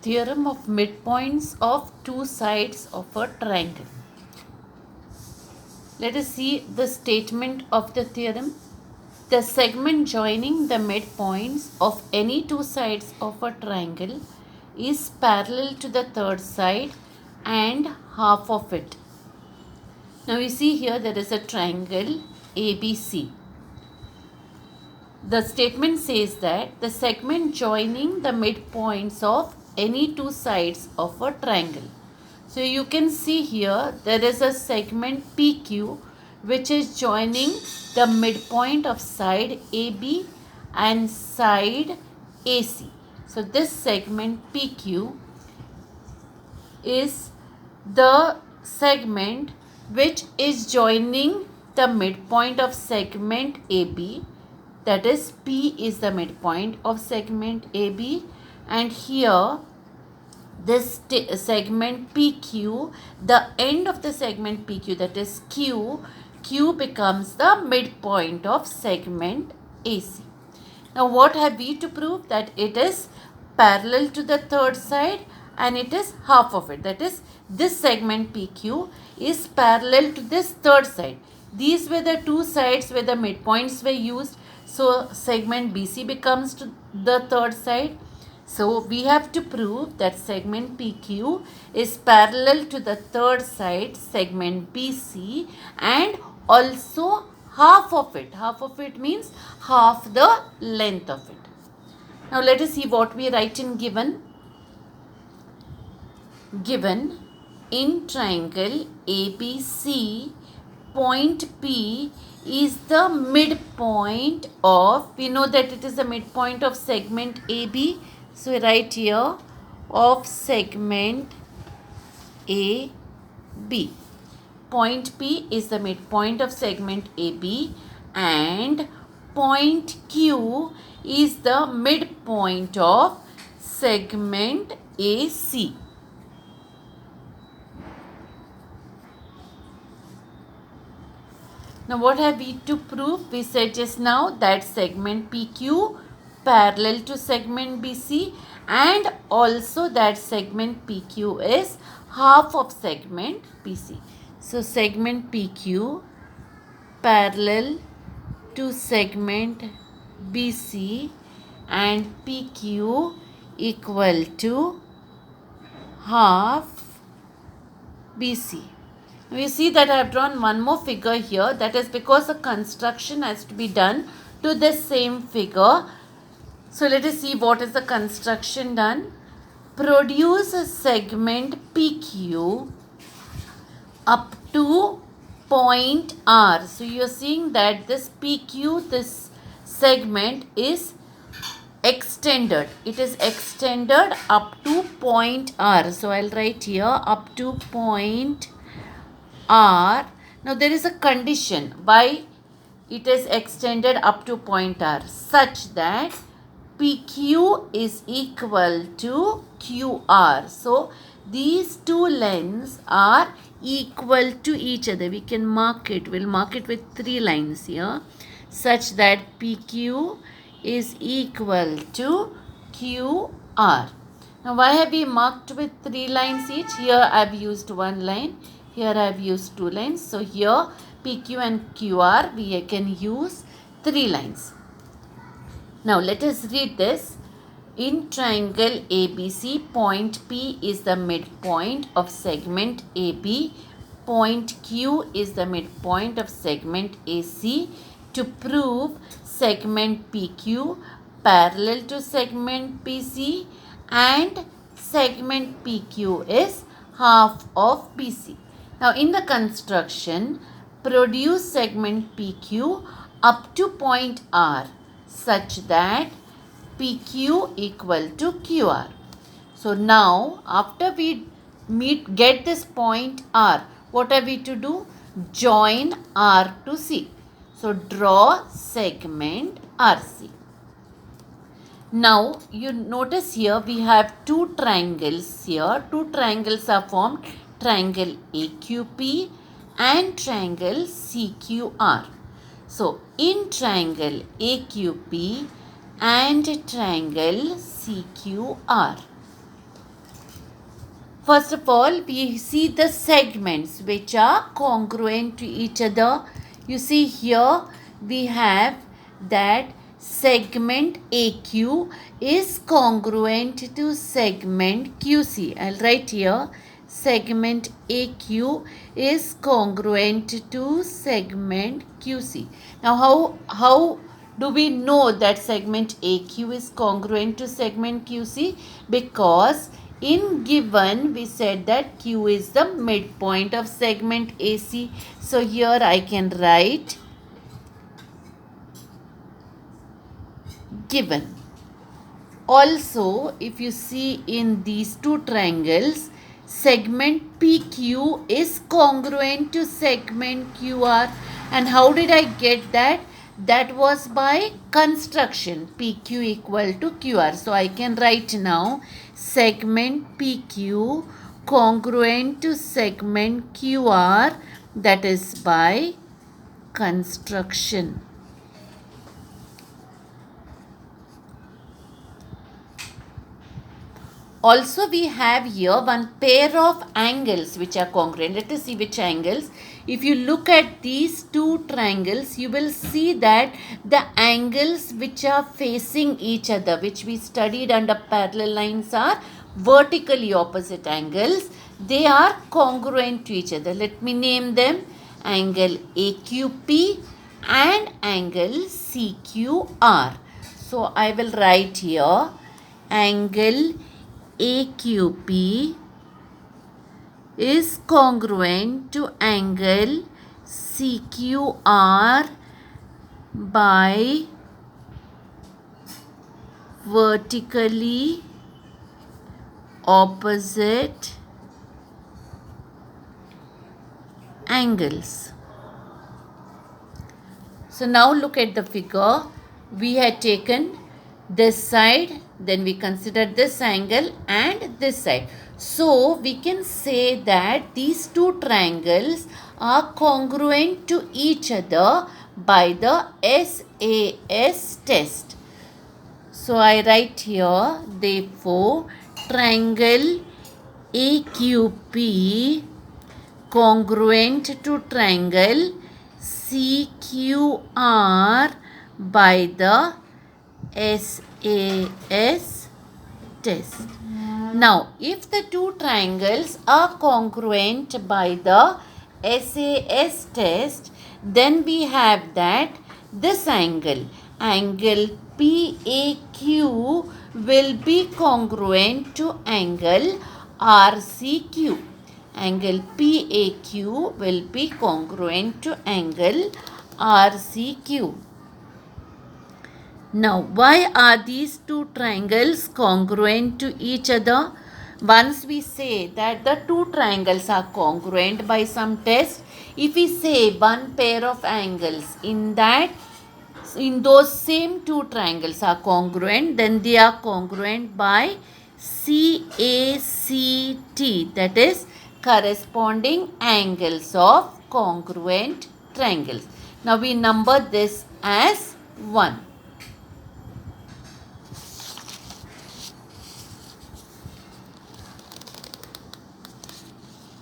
theorem of midpoints of two sides of a triangle. Let us see the statement of the theorem. The segment joining the midpoints of any two sides of a triangle is parallel to the third side and half of it. Now you see here there is a triangle ABC. The statement says that the segment joining the midpoints of any two sides of a triangle. So you can see here there is a segment PQ which is joining the midpoint of side AB and side AC. So this segment PQ is the segment which is joining the midpoint of segment AB, that is P is the midpoint of segment AB, and here this segment PQ, the end of the segment PQ, that is Q becomes the midpoint of segment AC. Now what have we to prove? That it is parallel to the third side and it is half of it. That is, this segment PQ is parallel to this third side. These were the two sides where the midpoints were used. So segment BC becomes to the third side. So we have to prove that segment PQ is parallel to the third side, segment BC, and also half of it. Half of it means half the length of it. Now let us see what we write in given. Given in triangle ABC, point P is the midpoint of, we know that it is the midpoint of segment AB. So we write here of segment AB. Point P is the midpoint of segment AB and point Q is the midpoint of segment AC. Now what have we to prove? We said just now that segment PQ parallel to segment BC and also that segment PQ is half of segment BC. So segment PQ parallel to segment BC and PQ equal to half BC. We see that I have drawn one more figure here. That is because the construction has to be done to this same figure. So let us see what is the construction done. Produce a segment PQ up to point R. So you are seeing that this PQ, this segment is extended. It is extended up to point R. So I will write here up to point R. Now there is a condition why it is extended up to point R, such that PQ is equal to QR. So these two lengths are equal to each other. We can mark it. We'll mark it with three lines here, such that PQ is equal to QR. Now why have we marked with three lines each? Here I have used one line. Here I have used two lines. So here PQ and QR we can use three lines. Now let us read this. In triangle ABC, point P is the midpoint of segment AB. Point Q is the midpoint of segment AC. To prove segment PQ parallel to segment PC and segment PQ is half of BC. Now in the construction, produce segment PQ up to point R such that PQ equal to QR. So now after we get this point R, what are we to do? Join R to C. So draw segment RC. Now you notice here we have two triangles here. Two triangles are formed. Triangle AQP and triangle CQR. So in triangle AQP and triangle CQR, First of all, we see the segments which are congruent to each other. You see here we have that segment AQ is congruent to segment QC. I'll write here segment AQ is congruent to segment QC. Now how do we know that segment AQ is congruent to segment QC? Because in given we said that Q is the midpoint of segment AC. So here I can write given. Also, if you see in these two triangles, segment PQ is congruent to segment QR. And how did I get that? That was by construction, PQ equal to QR. So I can write now segment PQ congruent to segment QR, that is by construction. Also, we have here one pair of angles which are congruent. Let us see which angles. If you look at these two triangles, you will see that the angles which are facing each other, which we studied under parallel lines, are vertically opposite angles. They are congruent to each other. Let me name them: angle AQP and angle CQR. So, I will write here angle AQP is congruent to angle CQR by vertically opposite angles. So now look at the figure. We had taken this side, then we considered this angle and this side. So we can say that these two triangles are congruent to each other by the SAS test. So I write here, therefore, triangle AQP congruent to triangle CQR by the SAS test. Now, if the two triangles are congruent by the SAS test, then we have that this angle PAQ will be congruent to angle RCQ. Angle PAQ will be congruent to angle RCQ. Now, why are these two triangles congruent to each other? Once we say that the two triangles are congruent by some test, if we say one pair of angles in those same two triangles are congruent, then they are congruent by CACT, that is corresponding angles of congruent triangles. Now we number this as 1.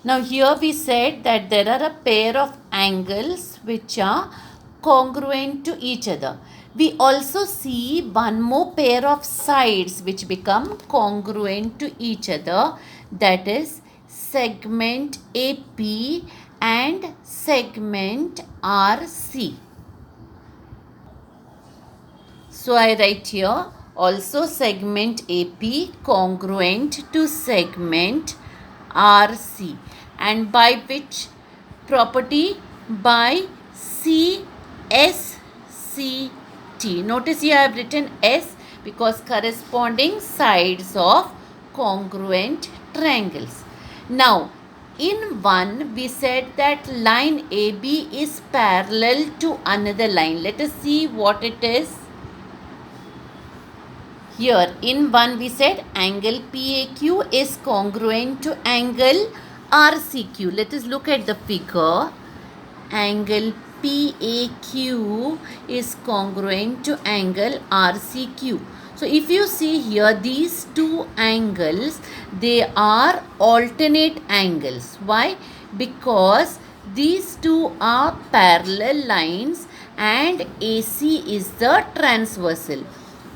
Now here we said that there are a pair of angles which are congruent to each other. We also see one more pair of sides which become congruent to each other, that is segment AP and segment RC. So I write here also segment AP congruent to segment RC, and by which property? By CSCT. Notice here I have written S because corresponding sides of congruent triangles. Now, in one we said that line AB is parallel to another line. Let us see what it is. Here in one we said angle PAQ is congruent to angle RCQ. Let us look at the figure. Angle PAQ is congruent to angle RCQ. So if you see here these two angles, They are alternate angles. Why? Because these two are parallel lines and AC is the transversal.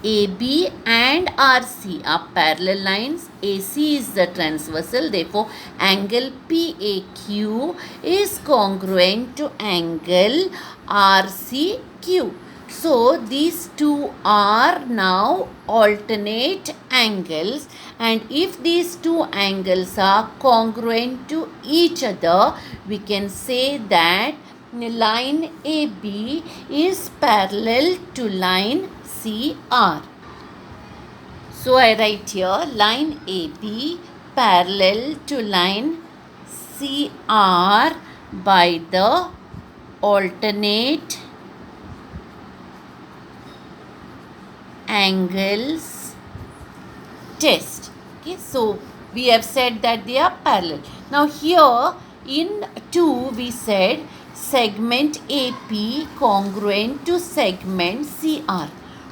AB and RC are parallel lines. AC is the transversal. Therefore, angle PAQ is congruent to angle RCQ. So, these two are now alternate angles, and if these two angles are congruent to each other, we can say that line AB is parallel to line CR. So I write here line AB parallel to line CR by the alternate angles test. Okay, so we have said that they are parallel. Now here in 2 we said segment AP congruent to segment CR.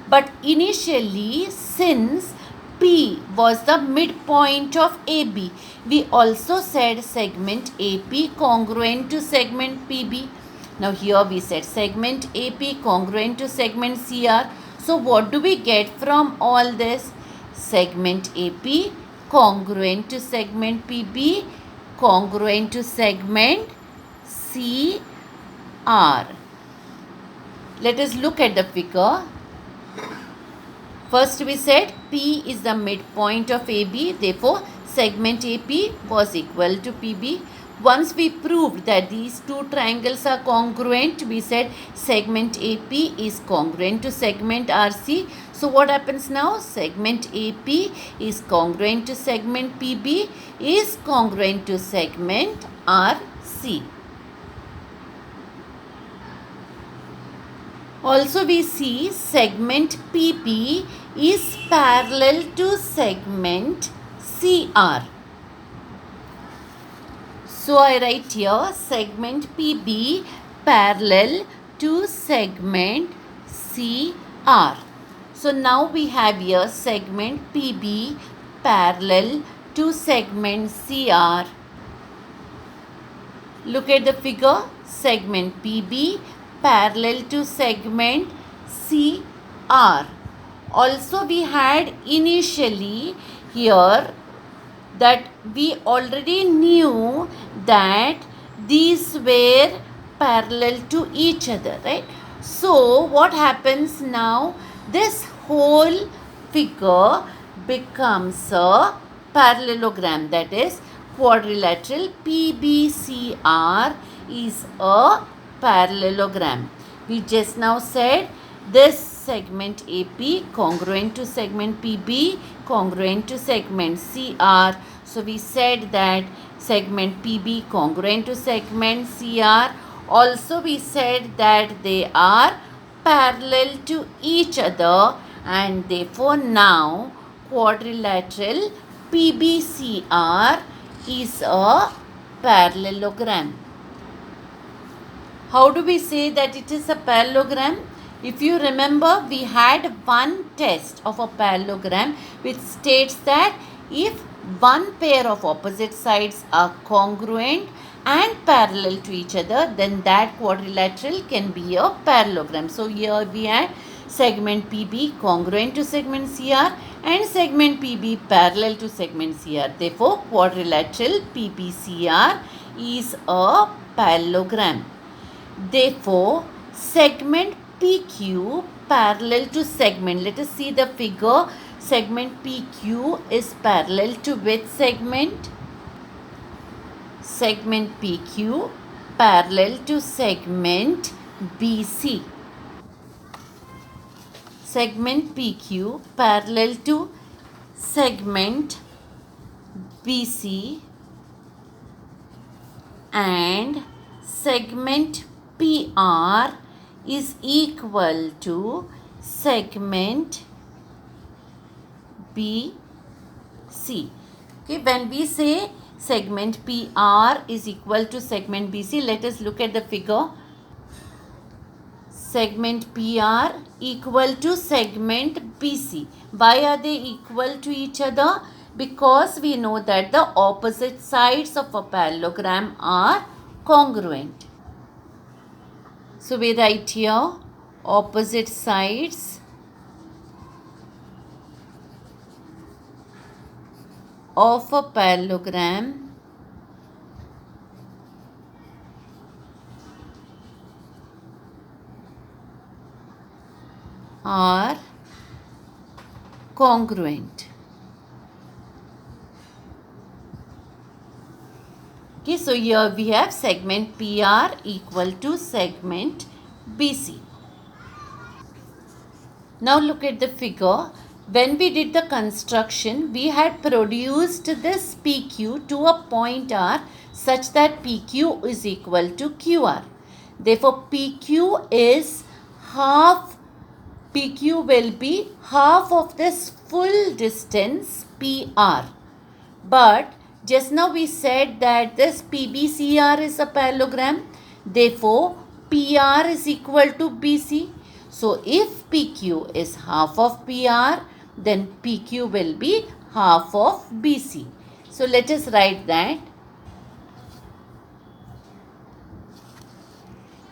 But initially, since P was the midpoint of AB, we also said segment AP congruent to segment PB. Now here we said segment AP congruent to segment CR. So what do we get from all this? Segment AP congruent to segment PB congruent to segment CR. Let us look at the figure. First we said P is the midpoint of AB, therefore segment AP was equal to PB. Once we proved that these two triangles are congruent, we said segment AP is congruent to segment RC. So what happens now? Segment AP is congruent to segment PB is congruent to segment RC. Also we see segment PB is parallel to segment CR. So I write here segment PB parallel to segment CR. So now we have here segment PB parallel to segment CR. Look at the figure. Segment PB parallel to segment CR. Also we had initially here that we already knew that these were parallel to each other, right? So what happens now? This whole figure becomes a parallelogram, that is quadrilateral. PBCR is a parallelogram. We just now said this segment AP congruent to segment PB congruent to segment CR. So we said that segment PB congruent to segment CR. Also we said that they are parallel to each other, and therefore now quadrilateral PBCR is a parallelogram. How do we say that it is a parallelogram? If you remember, we had one test of a parallelogram which states that if one pair of opposite sides are congruent and parallel to each other, then that quadrilateral can be a parallelogram. So here we had segment PB congruent to segment CR and segment PB parallel to segment CR. Therefore, quadrilateral PBCR is a parallelogram. Therefore, segment PQ parallel to segment. Let us see the figure. Segment PQ is parallel to which segment? Segment PQ parallel to segment BC. Segment PQ parallel to segment BC, and segment PR is equal to segment BC. Okay, when we say segment PR is equal to segment BC, let us look at the figure. Segment PR equal to segment BC. Why are they equal to each other? Because we know that the opposite sides of a parallelogram are congruent. So we write here opposite sides of a parallelogram are congruent. Okay, so here we have segment PR equal to segment BC. Now look at the figure. When we did the construction, we had produced this PQ to a point R such that PQ is equal to QR. Therefore, PQ will be half of this full distance PR. But just now we said that this PBCR is a parallelogram. Therefore, PR is equal to BC. So, if PQ is half of PR, then PQ will be half of BC. So, let us write that.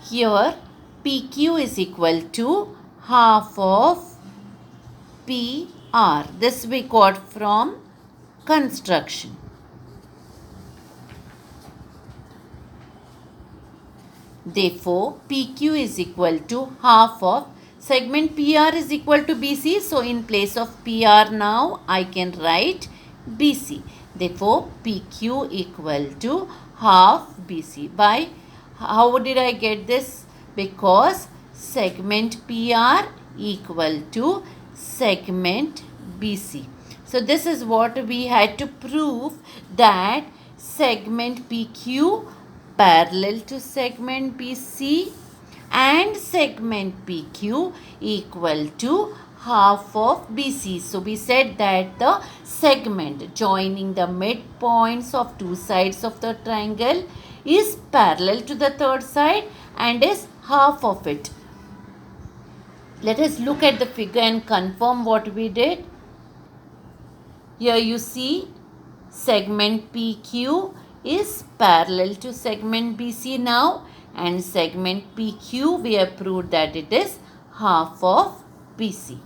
Here, PQ is equal to half of PR. This we got from construction. Therefore, PQ is equal to half of segment PR is equal to BC. So, in place of PR now, I can write BC. Therefore, PQ equal to half BC. By how did I get this? Because segment PR equal to segment BC. So, this is what we had to prove, that segment PQ parallel to segment BC and segment PQ equal to half of BC. So, we said that the segment joining the midpoints of two sides of the triangle is parallel to the third side and is half of it. Let us look at the figure and confirm what we did. Here you see segment PQ is parallel to segment BC now, and segment PQ we have proved that it is half of BC.